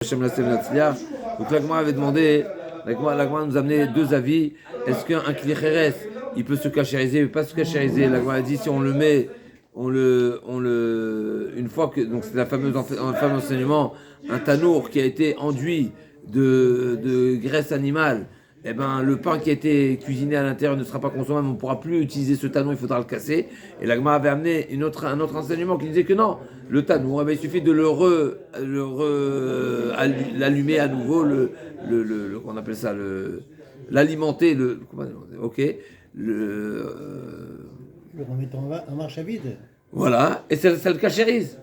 Donc l'Agma avait demandé, l'Agma nous a amené deux avis. Est-ce qu'un Klicheres, il peut se cachériser ou pas se cachériser? L'Agma a dit si on le met, une fois que, donc c'est le fameux enseignement, un tanour qui a été enduit de graisse animale, eh ben, le pain qui a été cuisiné à l'intérieur ne sera pas consommable, on ne pourra plus utiliser ce tanour, il faudra le casser. Et l'Agma avait amené un autre enseignement qui disait que non, le tanour, eh ben, il suffit de l'allumer à nouveau, on appelle ça, l'alimenter, ok, Le remettre en marche à vide. voilà, et ça le cachérise.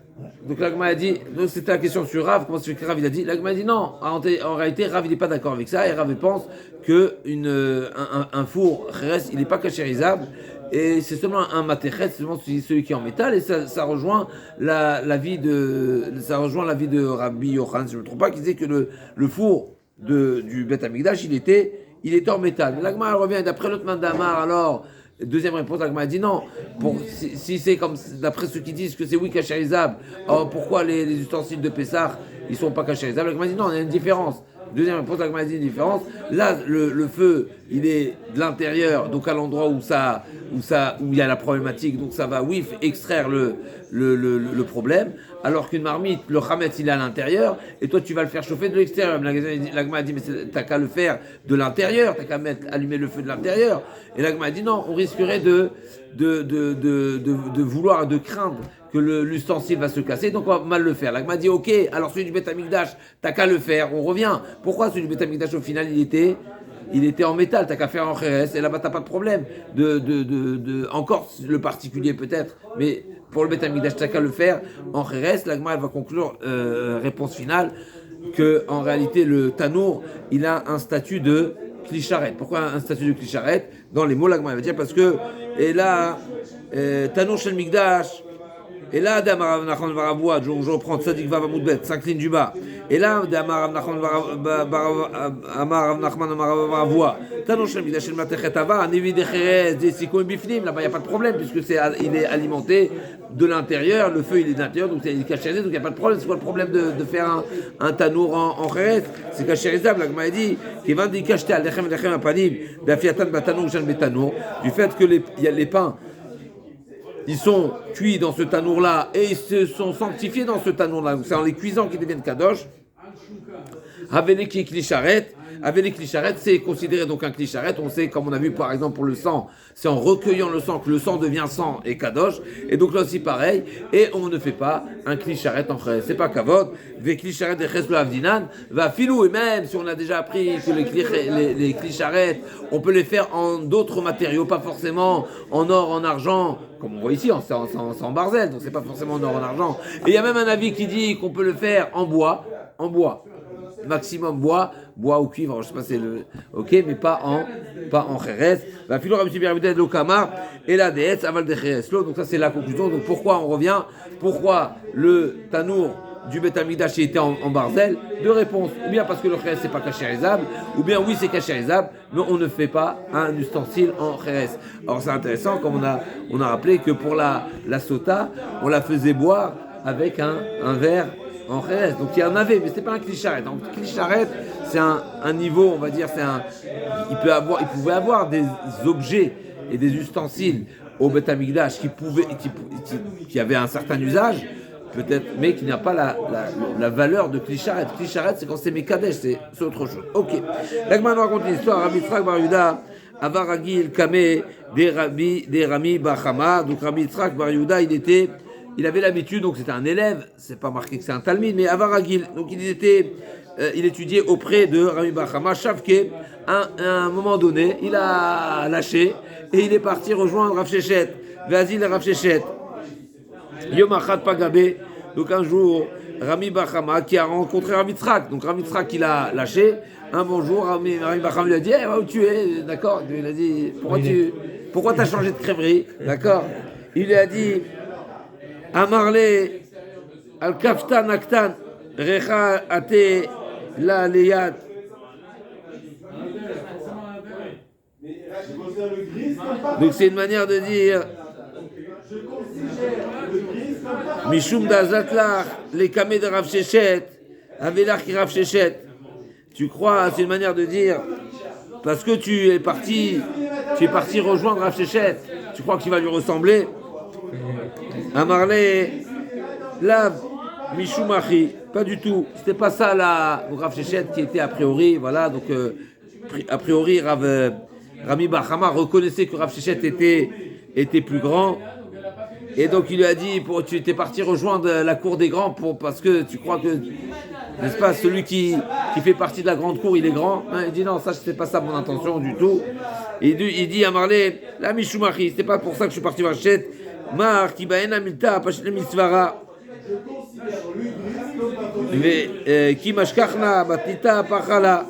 Donc l'Agma a dit, donc c'était la question sur Rav, comment c'est que Rav il a dit? L'Agma a dit non, en réalité Rav il n'est pas d'accord avec ça, et Rav il pense que un four reste, il n'est pas cachérisable, et c'est seulement un matechet, c'est seulement celui qui est en métal, et ça rejoint l'avis de Rabbi Yochanan, si je ne me trompe pas, qui disait que le four du Beth Amikdash, il était en métal. Mais l'Agma revient, d'après l'autre Mandamar, alors, deuxième réponse, l'Agma a dit non. Si c'est comme, d'après ceux qui disent que c'est oui cachérisable, alors pourquoi les ustensiles de Pessah, ils sont pas cachérisables? L'Agma a dit non, il y a une différence. Deuxième réponse, l'Agma a dit une différence. Là, le feu, il est de l'intérieur, donc à l'endroit où il y a la problématique, donc ça va, extraire le problème, alors qu'une marmite, le chametz, il est à l'intérieur, et toi, tu vas le faire chauffer de l'extérieur. L'Agma a dit, mais t'as qu'à le faire de l'intérieur, t'as qu'à allumer le feu de l'intérieur. Et l'Agma a dit, non, on risquerait de vouloir, de craindre que l'ustensile va se casser, donc on va mal le faire. L'Agma a dit, ok, alors celui du Beth Amikdash, t'as qu'à le faire, on revient. Pourquoi celui du Beth Amikdash, au final, il était en métal, t'as qu'à faire en khéres, et là-bas t'as pas de problème. Encore le particulier peut-être, mais pour le Beth Amikdash, t'as qu'à le faire en khéres. L'Agma elle va conclure, réponse finale, que en réalité le tanour, il a un statut de klisharet. Pourquoi un statut de klisharet? Dans les mots, l'Agma elle va dire parce que, et là, tanour shel Mikdash, et là, Damar Nachman Varavoua, je reprends Tzadik Vavamoudbet, 5 lignes du bas. Et là, Damar Nachman Varavoua, Tanon Shem Midashel Matechetava, Nevi Decheres, Desiko et Bifnim, là-bas, il n'y a pas de problème, puisque il est alimenté de l'intérieur, le feu il est de l'intérieur, donc il est cachérisé, donc il n'y a pas de problème. C'est quoi le problème de faire un tanour en Kheres? C'est cachérisable, l'Agma a dit, qui va dire Kacheté al Lechem Apanim, Bafiatan Batanour, Jean Betanour, du fait que les pains, ils sont cuits dans ce tanour-là et ils se sont sanctifiés dans ce tanour-là. Donc c'est en les cuisant qu'ils deviennent kadosh. Avec les clicharettes, c'est considéré donc un clicharette. On sait, comme on a vu par exemple pour le sang, c'est en recueillant le sang que le sang devient sang et kadosh. Et donc là aussi pareil. Et on ne fait pas un clicharette en frère. C'est pas kavod. Des clicharettes des cheslo avdinan va filou. Et même si on a déjà appris que les clicharettes, on peut les faire en d'autres matériaux, pas forcément en or, en argent. Comme on voit ici, c'est en barzel, donc c'est pas forcément en or, en argent. Et il y a même un avis qui dit qu'on peut le faire en bois. Maximum bois ou cuivre, je sais pas c'est ok, mais pas en kheres. Va filou rabbi Tibir Abdel Lokama et la déesse aval de kheres. Donc ça c'est la conclusion. Donc pourquoi on revient? Pourquoi le tanour du Beth Amikdash était en barzel? Deux réponses. Ou bien parce que le kheres c'est pas cachérisable, ou bien oui c'est cachérisable, mais on ne fait pas un ustensile en kheres. Alors c'est intéressant, comme on a rappelé que pour la sota, on la faisait boire avec un verre en kheres. Donc il y en avait, mais c'était pas un clicharet. Donc clicharet, c'est un niveau, on va dire, il pouvait avoir des objets et des ustensiles au Beth Amikdash qui avaient un certain usage, peut-être, mais qui n'a pas la valeur de clicharet. Clicharet, c'est quand c'est Mekadesh, c'est autre chose. Ok. L'Agma nous raconte l'histoire. Rabbi Yitzhak Bar Yehuda, Avaragil Kameh, des Rami Bachama. Donc Rabbi Yitzhak Bar Yehuda, il avait l'habitude, donc c'était un élève, c'est pas marqué que c'est un talmid, mais Avaragil, donc il étudiait auprès de Rami Bachama, Shavke, à un moment donné, il a lâché, et il est parti rejoindre Rav Shechet, Vazil Rav Shechet, Yom Achat Pagabé, donc un jour, Rami Bachama qui a rencontré Rav Yitzhak, donc Rav Yitzhak il a lâché, un bonjour, Rami Bachama lui a dit, où tu es, d'accord, il a dit, pourquoi t'as changé de crèverie, d'accord, il lui a dit, Amarle al kaftan aktan recha ate la leyat. Donc c'est une manière de dire Mishum dazatlach les kameh de Rav Shechet Avelar qui Rav Shechet. Tu crois, c'est une manière de dire, parce que tu es parti rejoindre Rav Shechet, tu crois qu'il va lui ressembler? Amarle, Lav, Mishumachi, pas du tout. C'était pas ça la Rav Shechet qui était a priori, voilà, donc a priori Rami Bahama reconnaissait que Rav Shechet était plus grand. Et donc il lui a dit, tu étais parti rejoindre la cour des grands parce que tu crois que, n'est-ce pas, celui qui fait partie de la grande cour, il est grand. Il dit non, ça c'était pas ça mon intention du tout. Il dit à Marley, la Mishumachi, c'était pas pour ça que je suis parti voir Chet. Mar qui baena milta pashne misvara. Qui mashkachna batita pachala.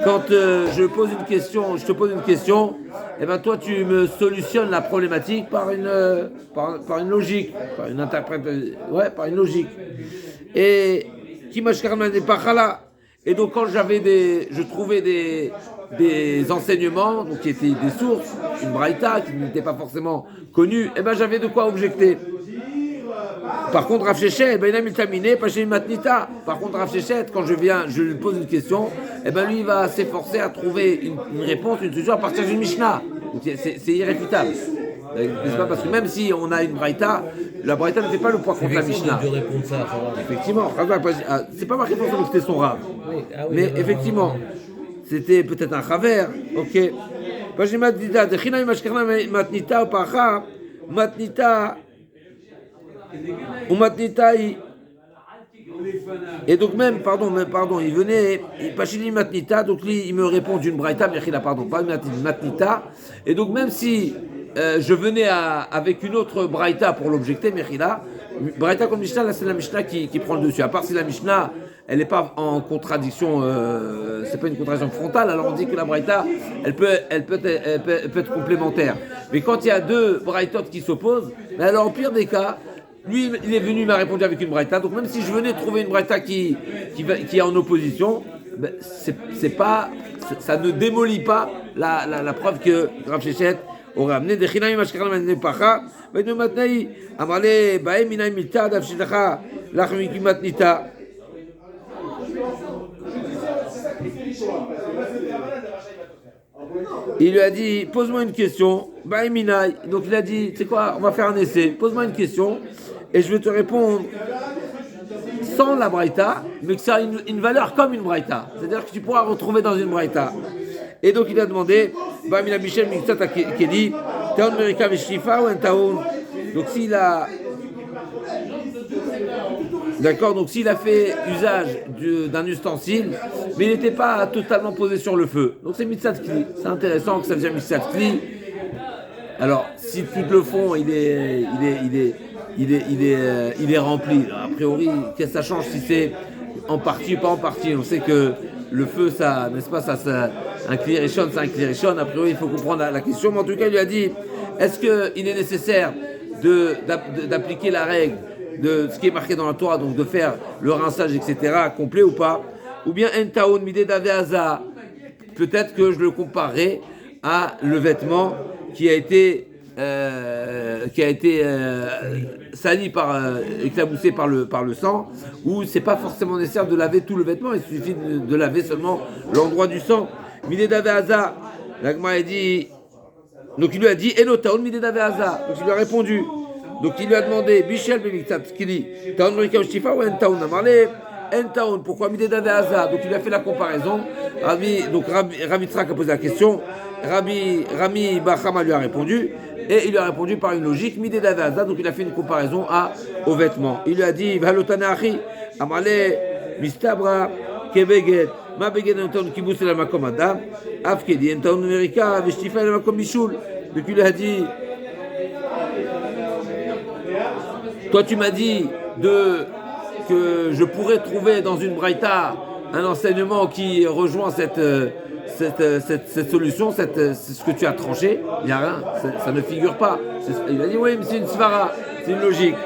Quand je te pose une question, et ben toi tu me solutionnes la problématique par une logique, par une par une logique. Et et donc quand je trouvais des enseignements, donc qui étaient des sources, une braïta qui n'était pas forcément connue, et ben j'avais de quoi objecter. Par contre, Rav Shechet, ben il a mitaminé, pas chez Matnita. Par contre, Rav Shechet, quand je lui pose une question, et ben lui il va s'efforcer à trouver une réponse, une solution à partir d'une Mishnah. Donc c'est irréfutable. N'est-ce pas? Parce que même si on a une braïta, la braïta ne fait pas le poids contre la Mishnah. Effectivement, c'est pas marqué pour ça que c'était son Rav. Mais effectivement, c'était peut-être un Chaver. Ok. Et donc même, pardon, il venait, Pachili Matnita, donc lui, il me répond d'une braïta, pas une Matnita, et donc même si je venais avec une autre braïta pour l'objecter, Mechila, braïta comme Mishnah, là c'est la Mishnah qui prend le dessus, à part si la Mishnah, elle n'est pas en contradiction, c'est pas une contradiction frontale, alors on dit que la braïta, elle peut être complémentaire. Mais quand il y a deux braïtotes qui s'opposent, alors au pire des cas, lui, il est venu, il m'a répondu avec une braïta. Donc même si je venais trouver une braïta qui est en opposition, ben, ça ne démolit pas la preuve que Rav Shechet aurait amené. Il lui a dit, pose-moi une question. Donc il a dit, tu sais quoi, on va faire un essai. Pose-moi une question et je vais te répondre sans la braïta, mais que ça a une valeur comme une braïta. C'est-à-dire que tu pourras retrouver dans une braïta. Et donc il a demandé, donc s'il a... D'accord, donc s'il a fait usage d'un ustensile, mais il n'était pas totalement posé sur le feu. Donc c'est mitzat kli. C'est intéressant que ça devient mitzat kli. Alors, si tout le fond il est rempli, a priori, qu'est-ce que ça change si c'est en partie ou pas en partie? On sait que le feu, ça, n'est-ce pas, un kli rishon, c'est un kli rishon. A priori, il faut comprendre la question. Mais en tout cas, il lui a dit, est-ce qu'il est nécessaire d'appliquer la règle de ce qui est marqué dans la Torah, donc de faire le rinçage, etc., complet ou pas? Ou bien entaun midé d'aveaza, peut-être que je le comparerai à le vêtement qui a été sali éclaboussé par le sang, où c'est pas forcément nécessaire de laver tout le vêtement, il suffit de laver seulement l'endroit du sang. Midé d'aveaza, l'agma a dit, donc il lui a dit enotaun midé d'aveaza, donc il lui a répondu. Donc il lui a demandé, Bichel Bemitzatskili, Taon Rika Shtifa ou Entaun Amarle, Entaun, pourquoi Midé d'Aveaza? Donc il lui a fait la comparaison. Rabbi Tzrak a posé la question, Rami Bahama lui a répondu, et il lui a répondu par une logique, Midé d'Aveaza, donc il a fait une comparaison aux vêtements. Il lui a dit, Valotanachi, Amarle, Mistabra, Kebeget, Ma Beget Entaun Kibus la Makom Adam, Afkedi, Entaun Rika, Veshtifa la Makom Mishul. Donc il lui a dit, toi, tu m'as dit que je pourrais trouver dans une braïta un enseignement qui rejoint cette solution, c'est ce que tu as tranché. Il n'y a rien, ça ne figure pas. Il a dit oui, mais c'est une svara, c'est une logique.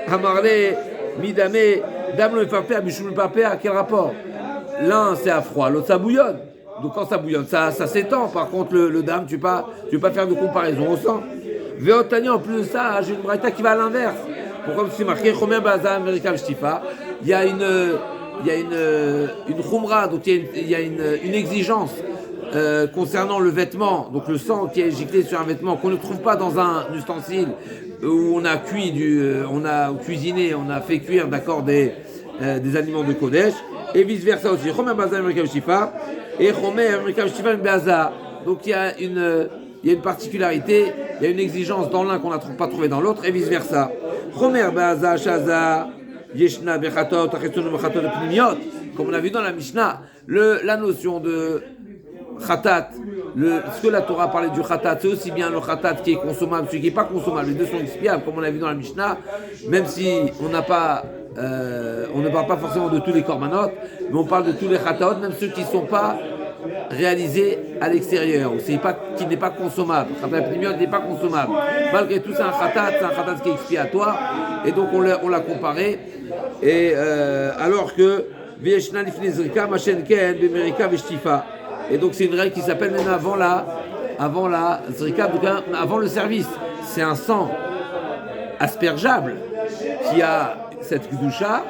Amarle, midame, dame le papéa, bichou le papéa, quel rapport? L'un c'est à froid, l'autre ça bouillonne. Donc quand ça bouillonne, ça s'étend. Par contre, le dame, tu ne peux pas faire de comparaison au sang. Véotani, en plus de ça, j'ai une braïta qui va à l'inverse. Pourquoi c'est marqué Chomer Baza Amerika Shtifa? il y a une khumra, donc il y a une exigence concernant le vêtement, donc le sang qui est giclé sur un vêtement qu'on ne trouve pas dans un ustensile où on a on a cuisiné, on a fait cuire, d'accord, des aliments de Kodesh, et vice versa aussi. Chomer Baza Amerika Shifa et Chomer Amerika Shifa Baza. Donc il y a une particularité, il y a une exigence dans l'un qu'on n'a pas trouvé dans l'autre, et vice versa. Chomer Baza Shaza Yeshna Bechatot Achetsonu Bechatot Pnimiot. Comme on a vu dans la Mishnah, la notion de Khatat, ce que la Torah parlait du Khatat, c'est aussi bien le Khatat qui est consommable, celui qui n'est pas consommable. Les deux sont expiables, comme on a vu dans la Mishnah, même si on ne parle pas forcément de tous les korbanot, mais on parle de tous les Khatat, même ceux qui ne sont pas réalisés à l'extérieur, ou qui n'est pas consommable. Khatat Pnimiot n'est pas consommable. Malgré tout, c'est un Khatat qui est expiatoire, et donc on l'a comparé, et alors que Vieshna Lifnei Zrika, Machen Ken, Bemerika Veshtifa. Et donc c'est une règle qui s'appelle même avant la zrika, donc avant le service. C'est un sang aspergeable qui a cette kedusha,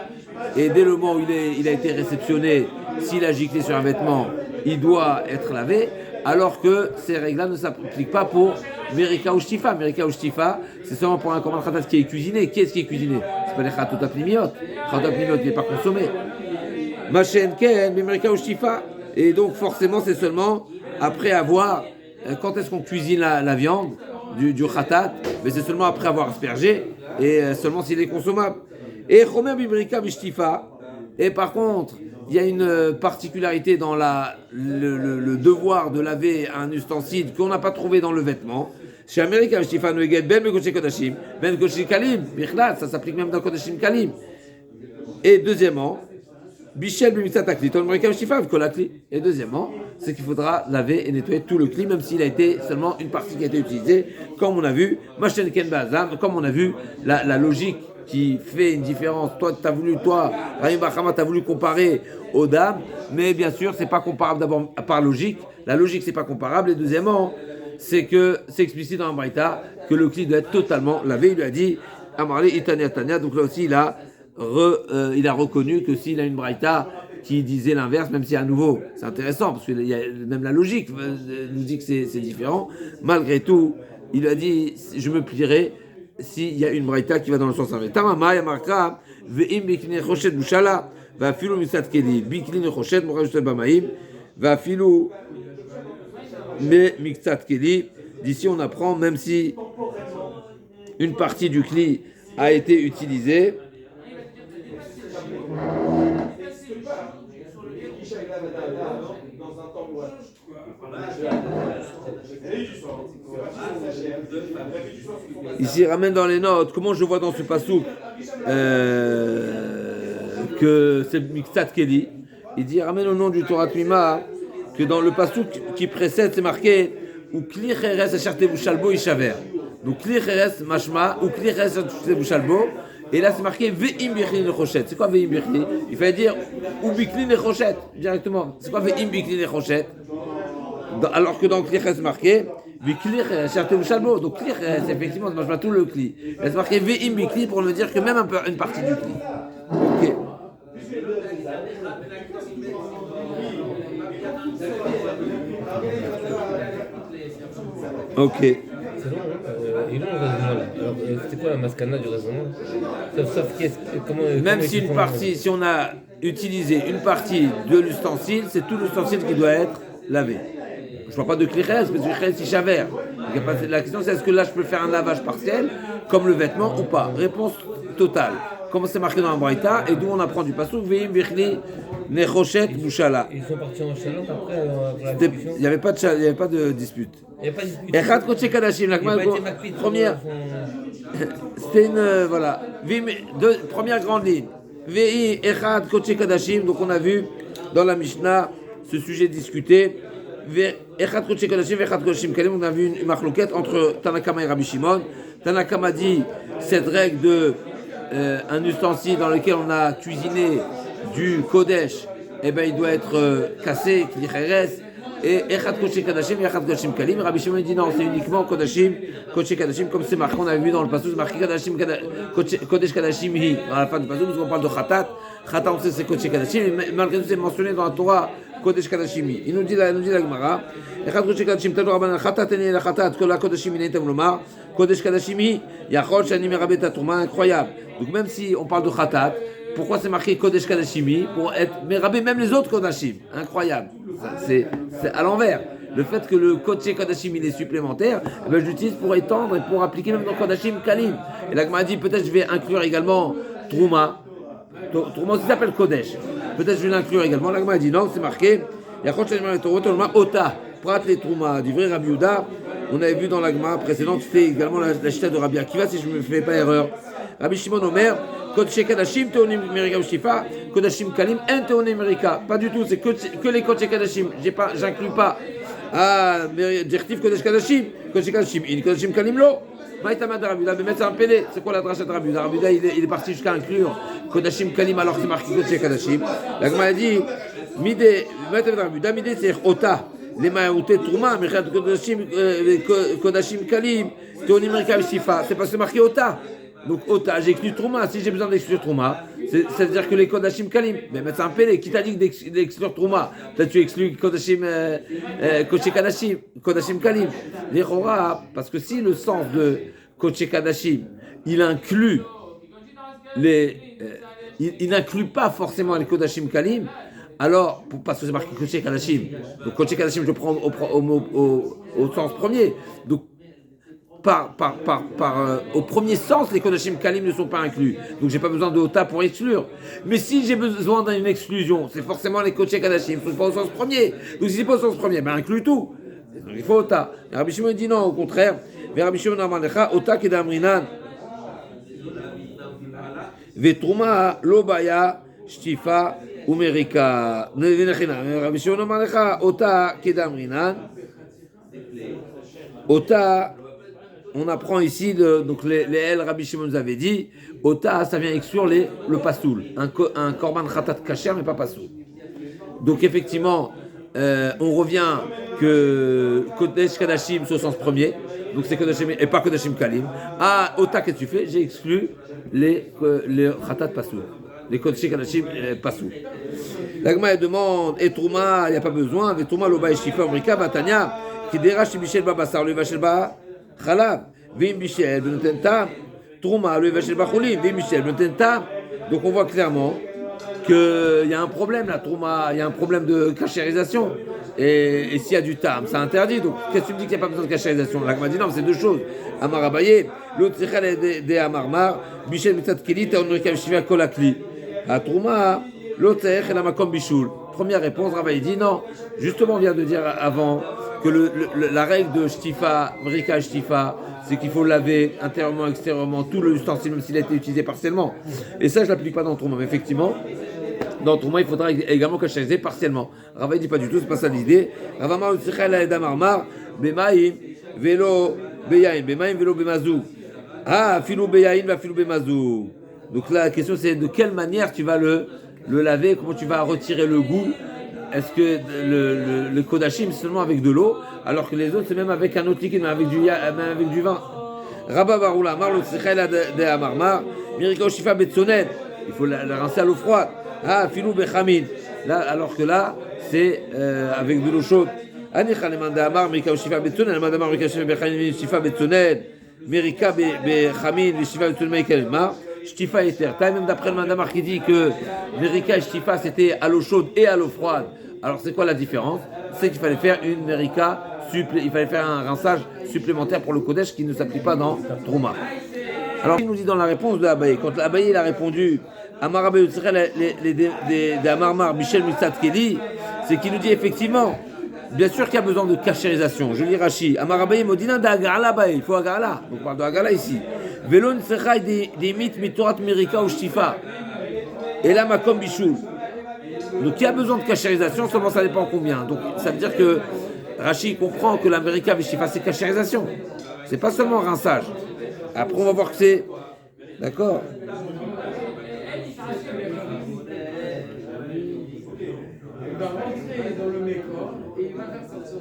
et dès le moment où il a été réceptionné, s'il a giclé sur un vêtement, il doit être lavé, alors que ces règles-là ne s'appliquent pas pour Merika ou Shtifa. Merika ou Shtifa, c'est seulement pour un commande khatat qui est cuisiné. Qui est-ce qui est cuisiné? C'est pas les khatot apnimiot. Khatot apnimiot n'est pas consommé. Machen ken, Merika ou Shtifa. Et donc forcément c'est seulement après avoir, quand est-ce qu'on cuisine la viande du khatat, mais c'est seulement après avoir aspergé, et seulement s'il est consommable. Et chomer bibrika vishtifa. Et par contre, il y a une particularité dans le devoir de laver un ustensile qu'on n'a pas trouvé dans le vêtement. Chez Amerika vishtifa noeget ben bekodesh kodashim, ben kodesh kalim, bichlat, ça s'applique même dans kodashim kalim. Et deuxièmement, Bichel b'mitzat ton Amerika v'shtifa v'kolakli. Et deuxièmement, c'est qu'il faudra laver et nettoyer tout le cli, même s'il a été seulement une partie qui a été utilisée, comme on a vu, Machen ken ba'azam, comme on a vu la logique qui fait une différence. Toi, Rahim Bachama, tu as voulu comparer aux dames, mais bien sûr, c'est pas comparable d'abord par logique. La logique, c'est pas comparable. Et deuxièmement, c'est que c'est explicite dans la Braïta que le cli doit être totalement lavé. Il lui a dit, Amarli Itania Tania, donc là aussi, il a reconnu que s'il a une braïta qui disait l'inverse, même si à nouveau c'est intéressant parce que même la logique nous dit que c'est différent, malgré tout il a dit je me plierai s'il y a une braïta qui va dans le sens inverse. Tamama yamarka ve'im bikline choshet bushala va filu misat keli bikline choshet morajusel bamaim va filu me miksat keli. D'ici on apprend même si une partie du kli a été utilisée, ici, il ramène dans les notes, comment je vois dans ce pasouk que c'est Miksat Keli. Il dit, ramène au nom du Torah Tmima, que dans le pasouk qui précède, c'est marqué ou Kli Cheres Echartevu Shalbo Ishaver. Donc Kli Cheres Mashma ou Kli Cheres Echartevu Shalbo. Et là, c'est marqué Ve'im Bichlin Nechoshet. C'est quoi Ve'im Bichlin? Il fallait dire ou Bichlin Nechoshet directement. C'est quoi Ve'im Bichlin Nechoshet? Alors que dans Kli Cheres, c'est marqué Bichlin Echartevu Shalbo. Donc Kli Cheres, effectivement, ça marche pas tout le Kli. Là, c'est marqué Ve'im Bichlin pour ne dire que même une partie du Kli. Ok. Ok. C'est long, il est long le raisonnement là. Alors, c'était quoi la mascana du raisonnement? Même si si on a utilisé une partie de l'ustensile, c'est tout l'ustensile qui doit être lavé. Je ne parle pas de kliches, parce que kliches, il chavère. La question c'est est-ce que là je peux faire un lavage partiel, comme le vêtement ou pas? Réponse totale. Comme c'est marqué dans la Braïta, et d'où on apprend du passouk, Ve'im Bichli Nechoshet Bushala. Ils sont partis en chaleur après pour la discussion. Il n'y avait pas de dispute. Il n'y a pas de dispute. Echad Kodesh Kadashim, la première. C'était une voilà. Première grande ligne. Ve'i Echad Kodesh Kadashim, donc on a vu dans la Mishnah ce sujet discuté. Echad Kodesh Kadashim, Echad Kodeshim Kalim, on a vu une machloquette entre Tanakama et Rabbi Shimon. Tanakama dit cette règle de un ustensile dans lequel on a cuisiné du Kodesh, eh ben il doit être cassé, Kli Cheres. Et Echad Kodesh Kadashim, Echad Kodeshim Kalim. Rabbi Shimon dit non, c'est uniquement Kodashim, Kodesh Kadashim, comme c'est marqué, on a vu dans le passage, c'est marqué Kadashim, Kodesh Kadashim Hi. Dans la fin du passage, parce qu'on parle de Khatat, Khata, on sait c'est Kodesh Kadashim, mais malgré tout, c'est mentionné dans la Torah, Kodesh Kadashimi. Il nous dit la Gemara, Echad Kodesh Kadashim, Tadou Rabbanan, Khata, Teni, la Khata, Kol HaKodashim, Inetem Lomar, Kodesh Kadashimi, Yachol, Shani, Merabet, Tourma, incroyable. Donc même si on parle de Khatat, pourquoi c'est marqué Kodesh Kadashimi? Pour être Merabet, même les autres Kodashim. Incroyable. C'est à l'envers. Le fait que le Kodesh Kadashim il est supplémentaire, eh ben, je l'utilise pour étendre et pour appliquer même dans Kodashim Kalim. Et là, m'a dit peut-être je vais inclure également Trouma. Trouma aussi s'appelle Kodesh. Peut-être je vais l'inclure également. Là, m'a dit non, c'est marqué. Ota, Prat les Trouma, du vrai Rabbi Yehuda. On avait vu dans la Gemara précédente, c'était également la chita de Rabbi Akiva, si je ne me fais pas erreur. Rabbi Shimon Omer, Kodesh Kadashim, Teonim Merika Shifa, Kodashim Kalim, un Teonim Merika. Pas du tout, c'est que les Kodesh Kadashim. J'inclus pas. Ah, Dirtif Kodesh Kadashim, Kodesh Kadashim, in Kodashim Kalim lo. Maïtama de Rabbi Yehuda, mais mettre un pélé. C'est quoi la dracha de Rabbi Yehuda? Rabbi Yehuda, il est parti jusqu'à inclure Kodashim Kalim alors que c'est marqué Kodesh Kadashim. La Gemara a dit, Mide, Maïtama de Rabbi Yehuda, Mide, c'est Ota. Les Maïouté Trouma, Mechat Kodashim Kalim, Teonim Merika Shifa. C'est parce que c'est marqué Ota. Donc Ota, j'exclus Trouma. Si j'ai besoin d'exclure Trouma, c'est-à-dire que les Kodashim Kalim, mais mettre un pélé, qui t'a dit d'exclure Trouma? Peut-être tu exclus Kodashim Kodashim Kalim. Les Chora, parce que si le sens de Kodesh Kadashim, il inclut il n'inclut pas forcément les Kodashim Kalim, alors, parce que c'est marqué Kodesh Kadashim. Donc Kodesh Kadashim, je prends au sens premier. Donc, au premier sens, les Kodashim Kalim ne sont pas inclus. Donc, j'ai pas besoin de Ota pour exclure. Mais si j'ai besoin d'une exclusion, c'est forcément les Kodesh Kadashim. Il ne faut pas au sens premier. Donc, si c'est pas au sens premier, ben inclus tout. Donc, il faut Ota. Et Rabbi Shimon dit non, au contraire. Mais Rabbi Shimon Amalecha, Ota Kedamrinan. Vetruma Lobaya Shtifa Umerika. Rabbi Shimon Amalecha, Ota Kedamrinan. Ota. On apprend ici, donc les El Rabbi Shimon nous avait dit, Ota, ça vient exclure le pasoul, un korban khatat kasher, mais pas pasoul. Donc effectivement, on revient que Kodesh Kadashim, c'est au sens premier, donc c'est Kodashim et pas Kodashim Kalim. Ah, Ota, qu'est-ce que tu fais? J'ai exclu les khatat pasoul, les Kodesh Kadashim pasoul. L'agma demande, et Trouma, il n'y a pas besoin, et Trouma, Loba et Shifa, Omrika, Batania, qui dérache Michel Babasar, le Vachel Ba. Khalav, Vim Michel, Benotenta, Trouma, le Vachel Bachouli, Vim Michel, Benotenta. Donc on voit clairement qu'il y a un problème là, Trouma, il y a un problème de cachérisation. Et s'il y a du tam, c'est interdit. Donc qu'est-ce que tu me dis qu'il n'y a pas besoin de cachérisation? Là, on m'a dit non, c'est deux choses. Amar Abaye, l'autre c'est de Amarmar, Michel Metatkeli, Taonrika Shiva Kolakli. À Trouma, l'autre c'est la Makom Bichoul. Première réponse, Ravaï dit non. Justement, on vient de dire avant que la règle de Shtifa, Mrika Shtifa, c'est qu'il faut laver intérieurement, extérieurement tout l'ustensile, même s'il a été utilisé partiellement. Et ça, je ne l'applique pas dans Trouma. Mais effectivement, dans Trouma, il faudra également cachériser partiellement. Ravaï dit pas du tout, c'est pas ça l'idée. Ravamar Utsichel Aedam Armar, Bemaim, Velo, Beyaim, Bemaim, Velo, Bemazou. Ah, Filou Beyaim, va Filou Bemazou. Donc là, la question, c'est de quelle manière tu vas le laver, comment tu vas retirer le goût. Est-ce que le Kodashim c'est seulement avec de l'eau, alors que les autres c'est même avec un autre liquide, même avec du vin? Rabba Baroula, Marlo Tsechela de Amarmar, Miriko Shifa Betsoned, il faut la rincer à l'eau froide. Ah, Filou Bechamin, là, alors que là c'est avec de l'eau chaude. Anicha Lemanda Amar, Mirika Shifa Betsoned, Lemanda Amar, Mirika Shifa Betsoned, Mirika Bechamin, Shifa Betsoned, Mekelma. Shtifa et terre. Même d'après le Mandamar qui dit que Merika et Shtifa c'était à l'eau chaude et à l'eau froide. Alors c'est quoi la différence? C'est qu'il fallait faire une Merika, il fallait faire un rinçage supplémentaire pour le Kodesh qui ne s'applique pas dans Trouma. Alors il nous dit dans la réponse de Abaye, quand Abaye il a répondu Amar Abaye des Amarmar Michel Moussat Keli, c'est qu'il nous dit effectivement, bien sûr qu'il y a besoin de cachérisation. Je lis Rashi, Amar Abaye Modina d'Agala Abaye, il faut Agala. Donc on parle de Agala ici. Velon Sechai des mythes mitorat Merika ou Shtifa. Et là, Makom Bichoul. Donc il y a besoin de cachérisation, seulement ça dépend combien. Donc ça veut dire que Rashi comprend que l'América et Shtifa c'est cachérisation. C'est pas seulement rinçage. Après on va voir que c'est. D'accord. Il va rentrer dans le Mékor et il va faire sortir.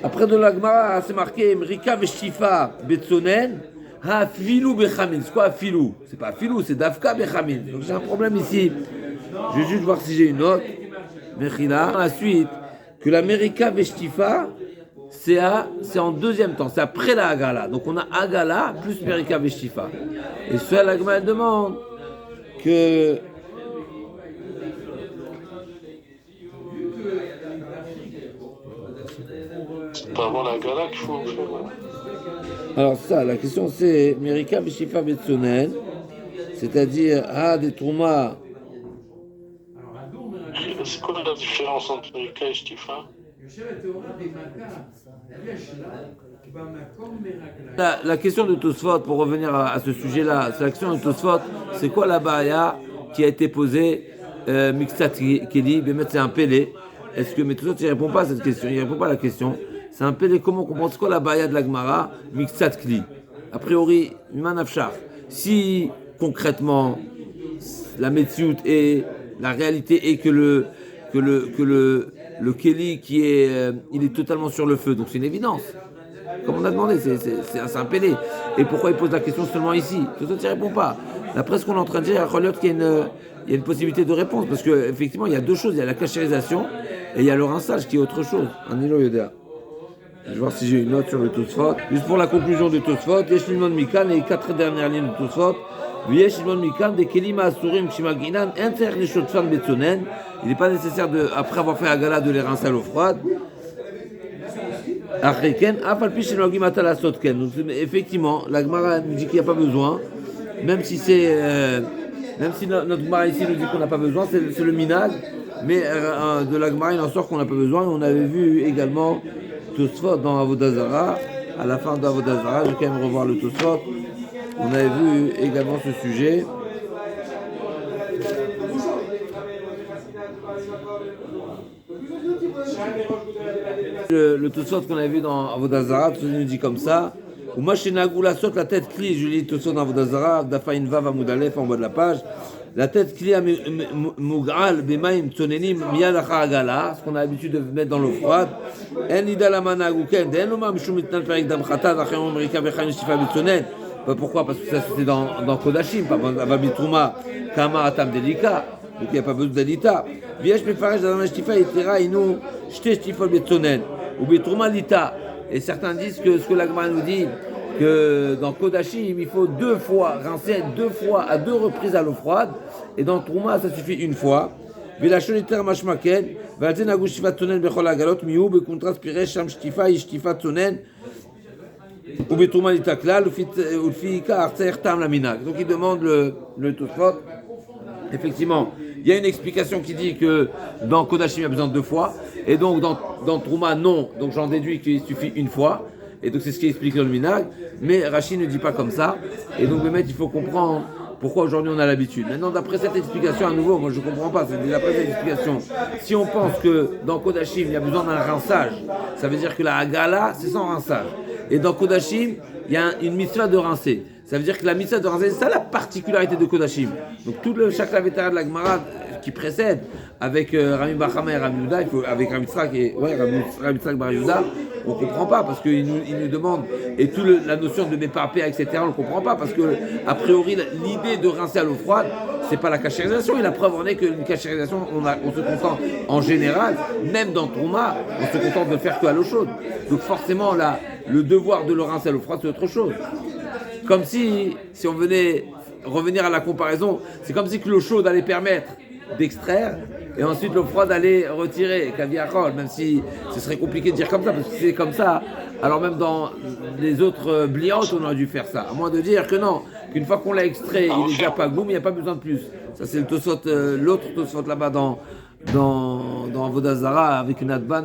Après de la Gemara, c'est marqué Mrika Veshtifa Betsonen. Ha filou bechamin. C'est quoi filou? C'est pas filou, c'est dafka bechamin. Donc j'ai un problème ici. Je vais juste voir si j'ai une note. Mechila. La suite, que l'América Veshtifa, c'est en deuxième temps, c'est après la Agala. Donc on a Agala plus Merika Veshtifa. Et cela, la Gemara demande que c'est pas avant la gala qu'il faut faire. alors ça, la question c'est Merika Veshtifa Vetsonen, c'est-à-dire des Trouma. C'est quoi la différence entre Erika et Shtifa? La question de Tosfot, pour revenir à ce sujet-là, c'est la question de Tosfot, c'est quoi la baya qui a été posée, Mixtat Keli, Bémet c'est un Pélé. Est-ce que, mais Tosfot il répond pas à cette question, il répond pas à la question. C'est un Pélé, comment on comprend, c'est quoi la baya de la Gemara, Mixtat Keli? A priori, Manafchar. Si concrètement, la Metsiout et la réalité est que le Keli qui est, il est totalement sur le feu, donc c'est une évidence. Comme on a demandé, c'est un Pélé. Et pourquoi il pose la question seulement ici? Tout ça, tu ne réponds pas. D'après ce qu'on est en train de dire, il y a une possibilité de réponse, parce qu'effectivement, il y a deux choses. Il y a la cachérisation et il y a le rinçage qui est autre chose. Un Nilo Yoda. Je vais voir si j'ai une note sur le Tosfot. Juste pour la conclusion de Tosfot, Yesh Limon Mikan, les 4 dernières lignes de Tosfot. Yesh Limon Mikan, des Kelima Asurim Shimaginan, Inter les Shotfan Betsonen. Il n'est pas nécessaire, après avoir fait Agala, de les rincer à l'eau froide. Effectivement, la Gemara nous dit qu'il n'y a pas besoin, même si notre Gemara ici nous dit qu'on n'a pas besoin, c'est le minag, mais de la Gemara il en sort qu'on n'a pas besoin. On avait vu également Tosfot dans Avodah Zarah, à la fin d'Avodah Zarah, je vais quand même revoir le Tosfot. On avait vu également ce sujet. Le Tosfot qu'on avait vu dans Avodah Zarah, tout nous dit comme ça. Ou Machenagou la saute la tête cli, je lis Tosfot dans Avodah Zarah, Dafaïn Vav Amoudalef en bas de la page. La tête cli à Mug'al Bemaim Tsonenim Miyalacha Agala, ce qu'on a l'habitude de mettre dans l'eau froide. En Idalamana Gouken, Denoma Mishumit Nanperik Damchata, Dachayom Amerika Bechaim Shifa Bitsonen. Pourquoi? Parce que ça c'était dans Kodashim, pas dans Babitrouma, Kama Atam Delika, donc il n'y a pas besoin d'Alita. Viesh Mefaresh dans Shtifa Itira, Inou, Shte Shtifa Bitsonen, ou Bitrouma Lita. Et certains disent que ce que l'Agma nous dit, que dans Kodashim, il faut 2 fois, rincer 2 fois, à 2 reprises à l'eau froide, et dans Trouma, ça suffit une fois. Vilachon Iter Mashmaken, Valzen Agou Shtifa Tsonen Bechol Agalot, Miou, Bekontras Pire, Sham Shtifa, Ishtifa Tsonen. Donc il demande le Tosfot. Effectivement, il y a une explication qui dit que dans Kodashim il y a besoin de 2 fois, et donc dans Trouma non, donc j'en déduis qu'il suffit une fois, et donc c'est ce qui explique le minag, mais Rachid ne dit pas comme ça, et donc le maître il faut comprendre pourquoi aujourd'hui on a l'habitude. Maintenant d'après cette explication à nouveau, moi je ne comprends pas, c'est d'après cette explication, si on pense que dans Kodashim il y a besoin d'un rinçage, ça veut dire que la Hagala c'est sans rinçage. Et dans Kodashim, il y a une mitzvah de rincer. Ça veut dire que la mitzvah de rincer, c'est ça la particularité de Kodashim. Donc chaque lavétara de la Gemara qui précède, avec Rami Bachama et Rami Yuda, avec Rami Tzrak et Rami Tzrak Bar Yuda, on ne comprend pas parce qu'il nous demande, et toute la notion de méparpé, etc., on ne le comprend pas parce que, a priori, l'idée de rincer à l'eau froide, c'est pas la cachérisation, et la preuve en est qu'une cachérisation, on se contente en général, même dans Trouma, on se contente de faire qu'à l'eau chaude. Donc forcément, le devoir de le rincer à l'eau froide, c'est autre chose. Comme si on venait revenir à la comparaison, c'est comme si que l'eau chaude allait permettre d'extraire, et ensuite l'eau froide allait retirer, Kaviachol, même si ce serait compliqué de dire comme ça, parce que c'est comme ça, alors même dans les autres bliantes, on aurait dû faire ça, à moins de dire que non, qu'une fois qu'on l'a extrait, il est déjà pas boum, il n'y a pas besoin de plus. Ça c'est le Tosfot, l'autre Tosfot là-bas dans Avodah Zarah, avec une adban,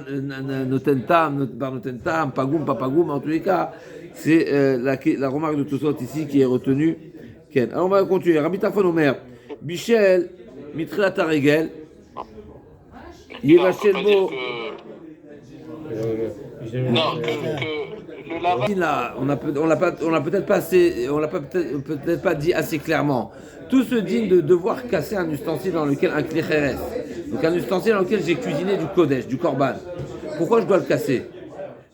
notentam, notentam, pagoum, pas pagoum, en tous les cas, c'est la remarque de Tosfot ici qui est retenue. Ken. Alors on va continuer. Rabbi Tarfon Omer, Bichel, Mitrelat Haregel, Yevachel Bo. Non, que le lavage. Là, on l'a peut-être pas dit assez clairement. Tout se digne de devoir casser un ustensile dans lequel un kli-cheres, donc un ustensile dans lequel j'ai cuisiné du kodesh, du korban. Pourquoi je dois le casser?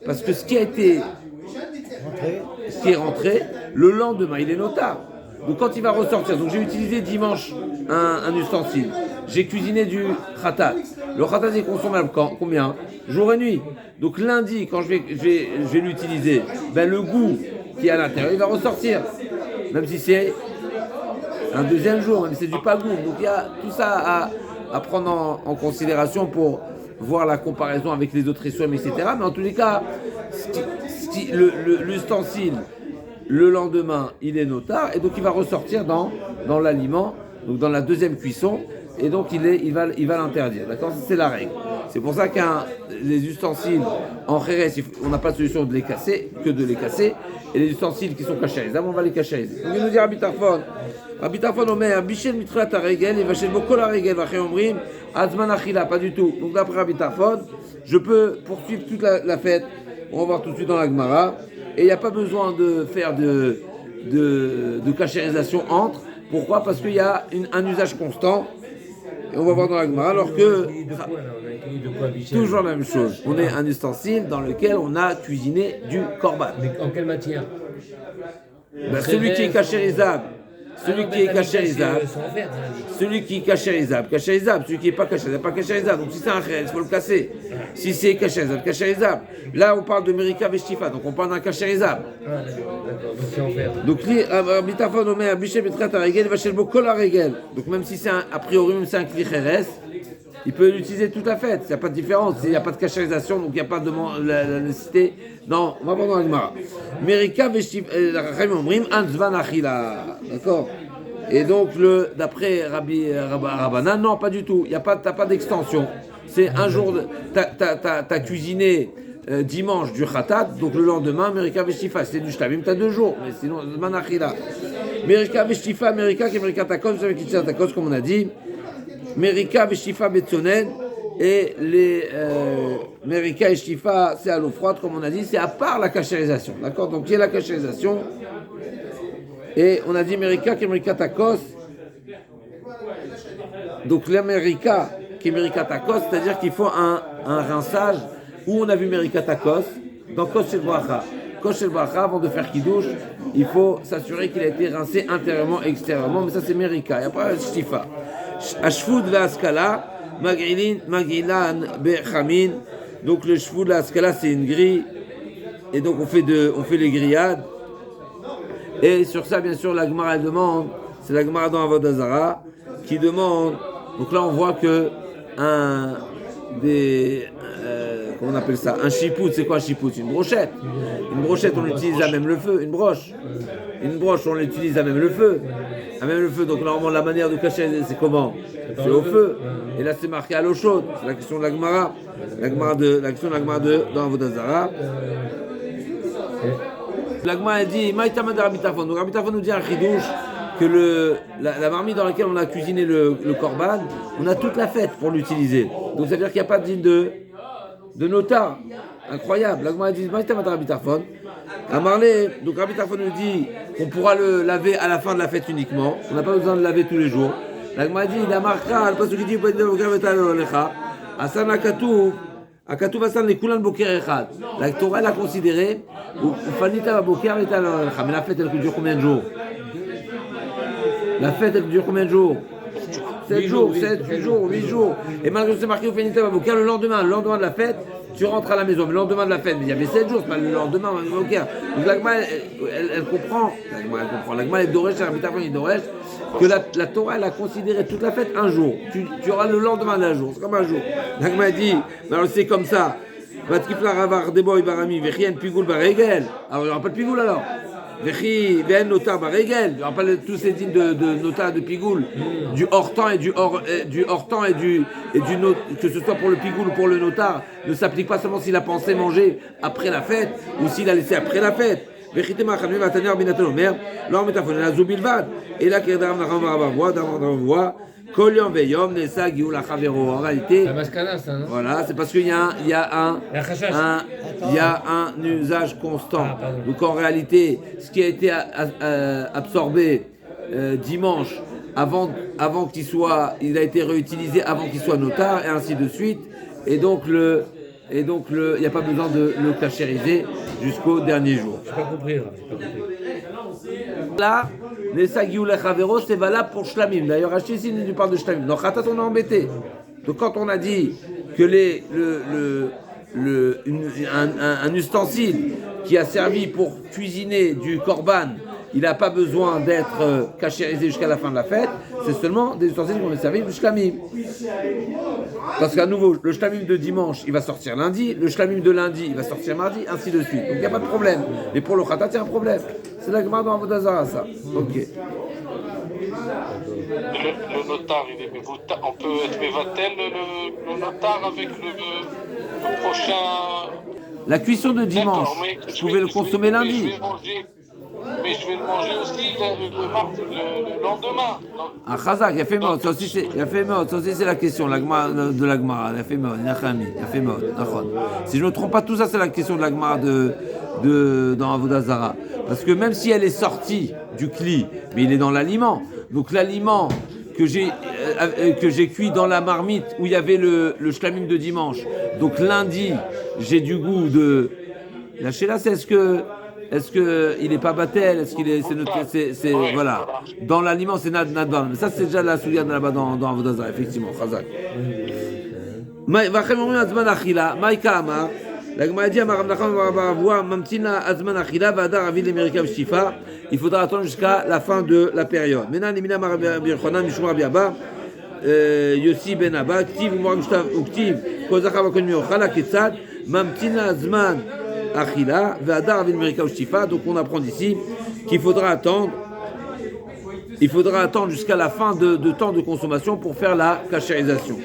Parce que ce qui est rentré, le lendemain, il est notar. Donc quand il va ressortir, donc j'ai utilisé dimanche un ustensile, j'ai cuisiné du khatat. Le khatat est consommable combien? Jour et nuit. Donc lundi, quand je vais l'utiliser, ben le goût qui est à l'intérieur, il va ressortir. Même si c'est un deuxième jour, même si c'est du pagoum. Donc il y a tout ça à prendre en considération pour voir la comparaison avec les autres issues, etc. Mais en tous les cas, l'ustensile, le lendemain, il est notar, et donc il va ressortir dans l'aliment, donc dans la deuxième cuisson, et donc il va l'interdire. D'accord? C'est la règle. C'est pour ça les ustensiles en Kheres, on n'a pas de solution de les casser, que de les casser, et les ustensiles qui sont cachérisables, on va les cachériser. Donc il nous dit Rabbi Tarfon Omer, Bichel Mitrat Aregel, et Vachel Bokol Aregel, Vachem Omrim, Azman Achila, pas du tout. Donc d'après Rabbi Tarfon, je peux poursuivre toute la fête, on va voir tout de suite dans la Gemara, et il n'y a pas besoin de faire de cachérisation entre. Pourquoi? Parce qu'il y a un usage constant. Et on va voir dans la Gemara, alors que toujours la même chose. On est un ustensile dans lequel on a cuisiné du korban. Mais en quelle matière? Celui qui est cachérisable. Celui qui est cachérisable. Celui qui est cachérisable. Celui qui n'est pas cachérisable. Donc si c'est un khel, il faut le casser. Si c'est cachérisable. Là, on parle de Merika Veshtifa, donc on parle d'un cachérisable. Ah, d'accord. Donc c'est en fer. Donc, donc même si c'est a priori, même si c'est un kli kheres, il peut l'utiliser toute la fête. Il n'y a pas de différence. Il n'y a pas de cachérisation, donc il n'y a pas de la nécessité. Non, on va voir dans la Gemara. Merika Veshtifa, d'accord. Et donc, d'après Rabbi Rabbanan, non, pas du tout. T'as pas d'extension. C'est un jour, t'as cuisiné dimanche du khatat, donc le lendemain, Merika Veshtifa, c'est du shlamim, t'as 2 jours, mais sinon, manachila. Merika Veshtifa, Merika Takos, Takos, comme on a dit. Merika Veshtifa Betsonen, et les Merika et Shtifa, c'est à l'eau froide, comme on a dit, c'est à part la cachérisation, d'accord? Donc, il y a la cachérisation. Et on a dit Merika Takos. Donc l'América qui est Merika Takos, c'est-à-dire qu'il faut un rinçage où on a vu Merika Takos dans Kosh Shel Bracha. Kosh Shel Bracha, avant de faire Kiddush, il faut s'assurer qu'il a été rincé intérieurement et extérieurement, mais ça c'est Merika. Et après Shtifa. Ashfud la Skala, Magilan Bechamin. Donc le Shfud la Skala c'est une grille. Et donc on fait les grillades. Et sur ça, bien sûr, la Gemara elle demande, c'est la Gemara dans Avodah Zarah, qui demande, donc là on voit que comment on appelle ça? Un chipout, c'est quoi un chipout? Une brochette. Une brochette, on l'utilise à même le feu. Une broche, on l'utilise à même le feu. À même le feu, donc normalement la manière de cacher, c'est comment? C'est au feu. Et là c'est marqué à l'eau chaude. C'est la question de la Gemara. La question de la Gemara dans Avodah Zarah. L'Agma a dit, Maïtama de Rabbi Tarfon. Donc Rabbi Tarfon nous dit un chidouche que la marmite dans laquelle on a cuisiné le korban, on a toute la fête pour l'utiliser. Donc ça veut dire qu'il n'y a pas de digne de nota. Incroyable. L'Agma a dit, Maïtama de Rabbi Tarfon. À Marley, donc Rabbi Tarfon nous dit qu'on pourra le laver à la fin de la fête uniquement. On n'a pas besoin de le laver tous les jours. L'Agma a dit, il a marqué, le pasuk qui dit, Asana Katou. La Torah l'a considéré, mais la fête elle dure combien de jours? La fête elle dure combien de jours? 7 jours, 8 jours. Et malgré que c'est marqué le lendemain de la fête, tu rentres à la maison. Le lendemain de la fête, mais il y avait 7 jours, c'est pas le lendemain. Donc l'Agma elle comprend. L'Agma elle doresh, il doresh que la Torah elle a considéré toute la fête un jour. Tu auras le lendemain d'un jour, c'est comme un jour. L'Agma dit, alors c'est comme ça. Alors il n'y aura pas de pigoul alors. Il n'y aura pas tous ces dignes de nota de pigoul, du hors temps et du hors temps et du que ce soit pour le pigoul ou pour le notar, ne s'applique pas seulement s'il a pensé manger après la fête ou s'il a laissé après la fête. Et là, en réalité, La maskana, ça, non? voilà, c'est parce qu'il y a un usage constant. Donc en réalité, ce qui a été absorbé dimanche, avant il a été réutilisé avant qu'il soit notar, et ainsi de suite. Et donc il n'y a pas besoin de le cachériser jusqu'au dernier jour. J'ai pas compris. Là, les sagiou les chavero, c'est valable pour shlamim. D'ailleurs, Rachid ici nous parle de shlamim. Dans Khatat, on est embêté. Donc quand on a dit que un ustensile qui a servi pour cuisiner du korban, il n'a pas besoin d'être cachérisé jusqu'à la fin de la fête, c'est seulement des ustensiles qui vont servir du shlamim. Parce qu'à nouveau, le shlamim de dimanche, il va sortir lundi, le shlamim de lundi, il va sortir mardi, ainsi de suite. Donc il n'y a pas de problème. Mais pour le khatat, il y a un problème. C'est la Gemara dans Avodah Zarah, ça. Ok. Le notar, on peut être mévatel, le notar avec le prochain. La cuisson de dimanche, vous pouvez le consommer lundi. Mais je vais le manger aussi le lendemain. Ah, Chazak, il a fait mode. Ça aussi, c'est la question de la Gemara. Il a fait mode. Il a fait mode. Si je ne me trompe pas, tout ça, c'est la question de la Gemara dans Avodah Zarah. Parce que même si elle est sortie du kli, mais il est dans l'aliment. Donc l'aliment que j'ai cuit dans la marmite où il y avait le shlamim de dimanche. Donc lundi, j'ai du goût de. La chéla, c'est est-ce que il est pas battel, est-ce qu'il est c'est voilà. Dans l'aliment, c'est nadvan. Mais ça, c'est déjà la souliane là-bas dans Avodah Zarah, effectivement. Chazak. Vachem omrim azman achila, maïka amar. La Gemara dit à Maram Nachman Baravua, Mamtina Azman Achila, Vadar Avid Amerika V'Shifa. Il faudra attendre jusqu'à la fin de la période. Maintenant, Nemina Maram Birchonan, Mishum Rabbi Abba, Yossi Ben Abba, Ktiv Umar Mishtav Uktiv, Kozachava Kon Miochala, Ketzad, Mamtina Azman Achila, Vadar Avid Amerika V'Shifa. Donc on apprend d'ici qu'il faudra attendre. Il faudra attendre jusqu'à la fin de temps de consommation pour faire la cachérisation.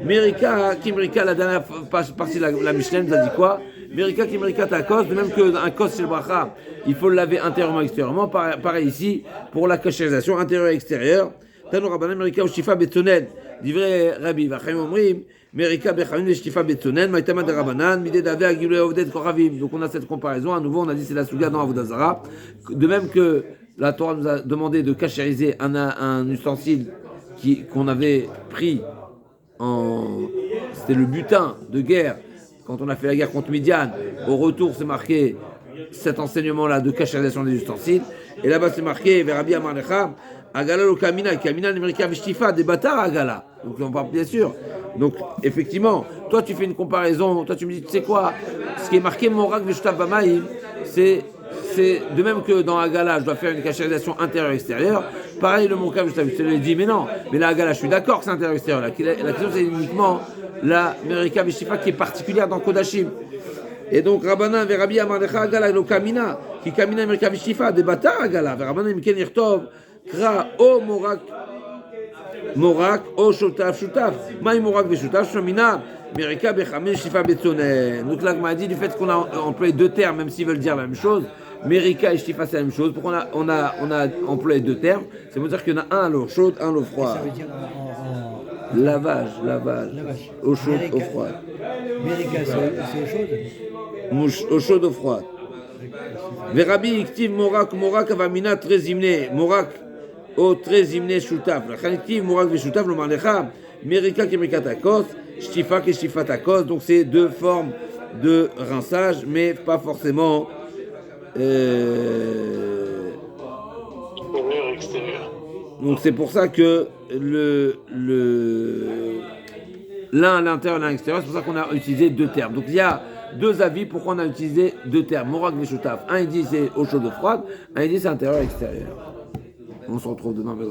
Merika, Kimrika, la dernière partie de la Mishnah nous a dit quoi? Merika, Kimrika, Takos, de même qu'un kos chez le bracha, il faut le laver intérieurement et extérieurement. Pareil ici, pour la cachérisation intérieure et extérieure. Tano Rabbanan, Merika, Ushifa, Betzonen, divrei Rabbi, Vachem Omrim, Merika, Bechamim, Ushifa, Betzonen, Maïtama de Rabbanan, Midedave, Agilé, Ovdet, Koravim. Donc on a cette comparaison. À nouveau, on a dit c'est la Souga dans Avodah Zarah. De même que la Torah nous a demandé de cachériser un ustensile qu'on avait pris c'était le butin de guerre quand on a fait la guerre contre Midian. Au retour, c'est marqué cet enseignement-là de cachérisation des ustensiles. Et là-bas, c'est marqué Verabi Amarlecha, Agala lo Kamina, Kamina Amerika Vishtifa, des bâtards Agala. Donc on parle bien sûr. Donc effectivement, toi tu fais une comparaison, toi tu me dis, tu sais quoi, ce qui est marqué Morak Vishtav Bamaïm, c'est de même que dans Agala, je dois faire une cachérisation intérieure-extérieure. Pareil, le Morak Vishtav, je te l'ai dit, mais non. Mais là, Agala, je suis d'accord que c'est intérieur-extérieur. La question, c'est uniquement la Amerika Vishtifa qui est particulière dans Kodashim. Et donc, Rabbanan, Verabi Amarlecha, Agala, lo Kamina, qui Kamina Amerika Vishtifa, des bâtards Agala. Rabbanan, Miken Irtov, Kra, O Morak, O Shotaf, Shotaf. Maï Morak Vishotaf, Shomina, Amerika Bechamim, Shifa Betzonen. Donc là, on m'a dit du fait qu'on a employé deux termes, même s'ils veulent dire la même chose. Merika et Shtifa, c'est la même chose. Pourquoi on a employé deux termes? C'est pour dire qu'il y en a un à l'eau chaude, un à l'eau froide. Ça veut dire Lavage. Eau chaude, eau froide. Merika, c'est eau chaude. Eau chaude, eau froide. Verabi iktiv morak avamina très zimné. Morak o très zimné shutaf. La chaniktiv morak veshutaf lo marlecha. Merika kemerika takos. Shtifa ke shtifa takos. Donc c'est deux formes de rinçage, mais pas forcément. Donc c'est pour ça que l'un à l'intérieur, l'un à l'extérieur, c'est pour ça qu'on a utilisé deux termes. Donc il y a deux avis pourquoi on a utilisé deux termes. Morak Veshutaf. Un il dit c'est eau chaude ou froide, un il dit c'est intérieur et extérieur. On se retrouve demain avec